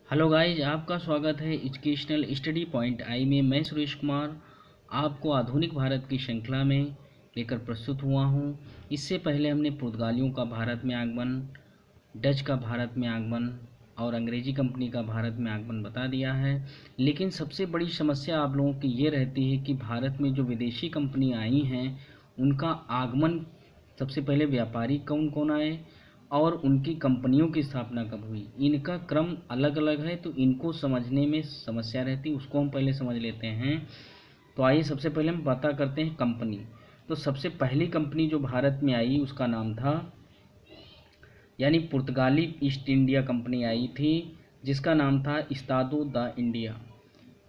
Hello guys, आपका स्वागत है एजुकेशनल स्टडी पॉइंट आई में। मैं सुरेश कुमार आपको आधुनिक भारत की श्रृंखला में लेकर प्रस्तुत हुआ हूँ। इससे पहले हमने पुर्तगालियों का भारत में आगमन, डच का भारत में आगमन और अंग्रेजी कंपनी का भारत में आगमन बता दिया है। लेकिन सबसे बड़ी समस्या आप लोगों की ये रहती है कि भारत में जो विदेशी कंपनी आई हैं उनका आगमन, सबसे पहले व्यापारी कौन कौन आए और उनकी कंपनियों की स्थापना कब हुई, इनका क्रम अलग अलग है, तो इनको समझने में समस्या रहती है। उसको हम पहले समझ लेते हैं। तो आइए सबसे पहले हम पता करते हैं कंपनी। तो सबसे पहली कंपनी जो भारत में आई उसका नाम था, यानी पुर्तगाली ईस्ट इंडिया कंपनी आई थी, जिसका नाम था इस्तादो द इंडिया।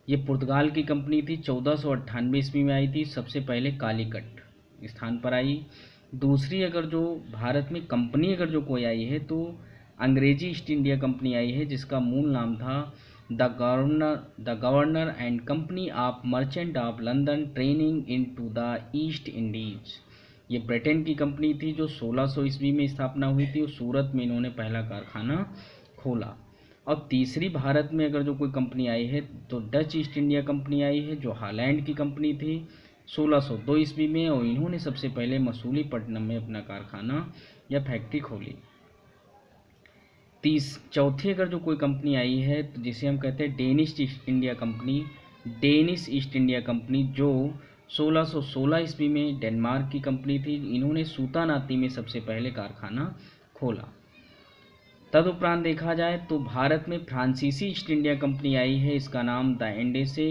ये पुर्तगाल की कंपनी थी, 1498 ईस्वी में आई थी। सबसे पहले कालीकट स्थान पर आई। दूसरी अगर जो भारत में कंपनी अगर जो कोई आई है तो अंग्रेजी ईस्ट इंडिया कंपनी आई है, जिसका मूल नाम था the governor and company of merchant of London training into the East ईस्ट इंडीज। ये ब्रिटेन की कंपनी थी जो 1600 ईस्वी में स्थापना हुई थी और सूरत में इन्होंने पहला कारखाना खोला। और तीसरी भारत में अगर जो कोई कंपनी आई है तो डच ईस्ट इंडिया कंपनी आई है, जो हॉलैंड की कंपनी थी 1602 ईस्वी में, और इन्होंने सबसे पहले मसूलीपट्टनम में अपना कारखाना या फैक्ट्री खोली। चौथी अगर जो कोई कंपनी आई है तो जिसे हम कहते हैं Danish east India company, Danish east India company जो 1616 ईस्वी में डेनमार्क की कंपनी थी। इन्होंने सूतानाती में सबसे पहले कारखाना खोला। तदुपरांत देखा जाए तो भारत में फ्रांसीसी ईस्ट इंडिया कंपनी आई है, इसका नाम द इंडेसे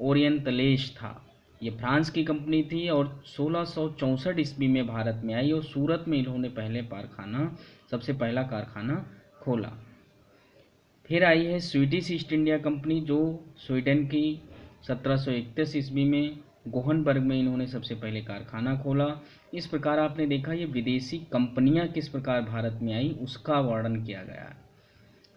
ओरिएंटलेस था। ये फ्रांस की कंपनी थी और 1664 ईस्वी में भारत में आई और सूरत में इन्होंने सबसे पहला कारखाना खोला। फिर आई है स्वीडिश ईस्ट इंडिया कंपनी, जो स्वीडन की 1731 ईस्वी में गोहनबर्ग में इन्होंने सबसे पहले कारखाना खोला। इस प्रकार आपने देखा ये विदेशी कंपनियां किस प्रकार भारत में आई उसका वर्णन किया गया।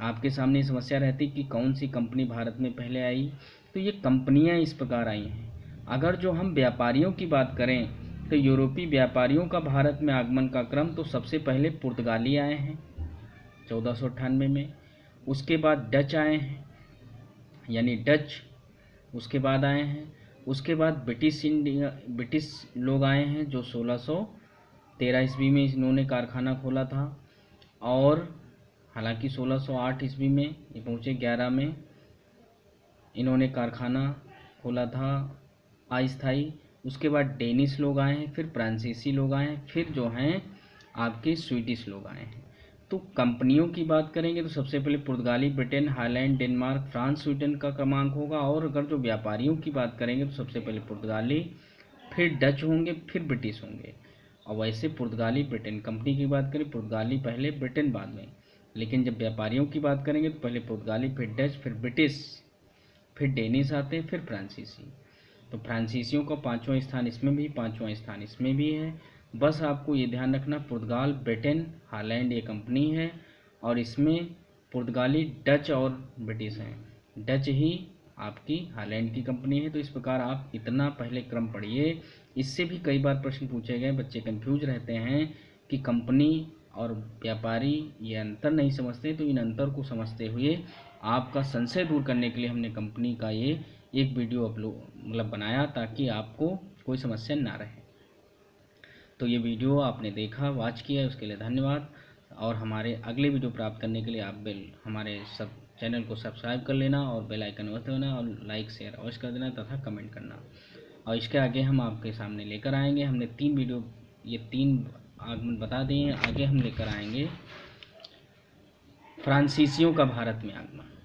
आपके सामने समस्या रहती कि कौन सी कंपनी भारत में पहले आई, तो ये कंपनियां इस प्रकार आई हैं। अगर जो हम व्यापारियों की बात करें तो यूरोपीय व्यापारियों का भारत में आगमन का क्रम तो सबसे पहले पुर्तगाली आए हैं 1498 में, उसके बाद डच आए हैं यानी डच, उसके बाद आए हैं, उसके बाद ब्रिटिश लोग आए हैं जो 1613 ईस्वी में इन्होंने कारखाना खोला था, और हालांकि 1608 ईस्वी में ये पहुँचे, 11 में इन्होंने कारखाना खोला था अस्थायी। उसके बाद डेनिश लोग आए हैं, फिर फ्रांसीसी लोग आए हैं, फिर जो हैं आपके स्वीडिश लोग आए हैं। तो कंपनियों की बात करेंगे तो सबसे पहले पुर्तगाली, Britain, Holland, Denmark, France, Sweden का क्रमांक होगा। और अगर जो व्यापारियों की बात करेंगे तो सबसे पहले पुर्तगाली, फिर डच होंगे, फिर ब्रिटिश होंगे। और वैसे पुर्तगाली ब्रिटेन कंपनी की बात करें, पुर्तगाली पहले, ब्रिटेन बाद में। लेकिन जब व्यापारियों की बात करेंगे तो पहले पुर्तगाली, फिर डच, फिर ब्रिटिश, फिर डेनिश आते हैं, फिर फ्रांसीसी। तो फ्रांसीसियों का 5वां स्थान इसमें भी, 5वां स्थान इसमें भी है। बस आपको ये ध्यान रखना, पुर्तगाल, ब्रिटेन, हॉलैंड ये कंपनी है और इसमें पुर्तगाली, डच और ब्रिटिश हैं। डच ही आपकी हॉलैंड की कंपनी है। तो इस प्रकार आप इतना पहले क्रम पढ़िए। इससे भी कई बार प्रश्न पूछे गए, बच्चे कंफ्यूज रहते हैं कि कंपनी और व्यापारी ये अंतर नहीं समझते। तो इन अंतर को समझते हुए आपका संशय दूर करने के लिए हमने कंपनी का ये एक वीडियो बनाया, ताकि आपको कोई समस्या ना रहे। तो ये वीडियो आपने देखा, वॉच किया, उसके लिए धन्यवाद। और हमारे अगले वीडियो प्राप्त करने के लिए आप हमारे सब चैनल को सब्सक्राइब कर लेना और बेल आइकन अवश्य दबाना और लाइक शेयर अवश्य कर देना तथा कमेंट करना। और इसके आगे हम आपके सामने लेकर आएंगे, हमने 3 वीडियो, ये 3 आगमन बता दिए हैं। आगे हम लेकर आएंगे फ्रांसीसियों का भारत में आगमन।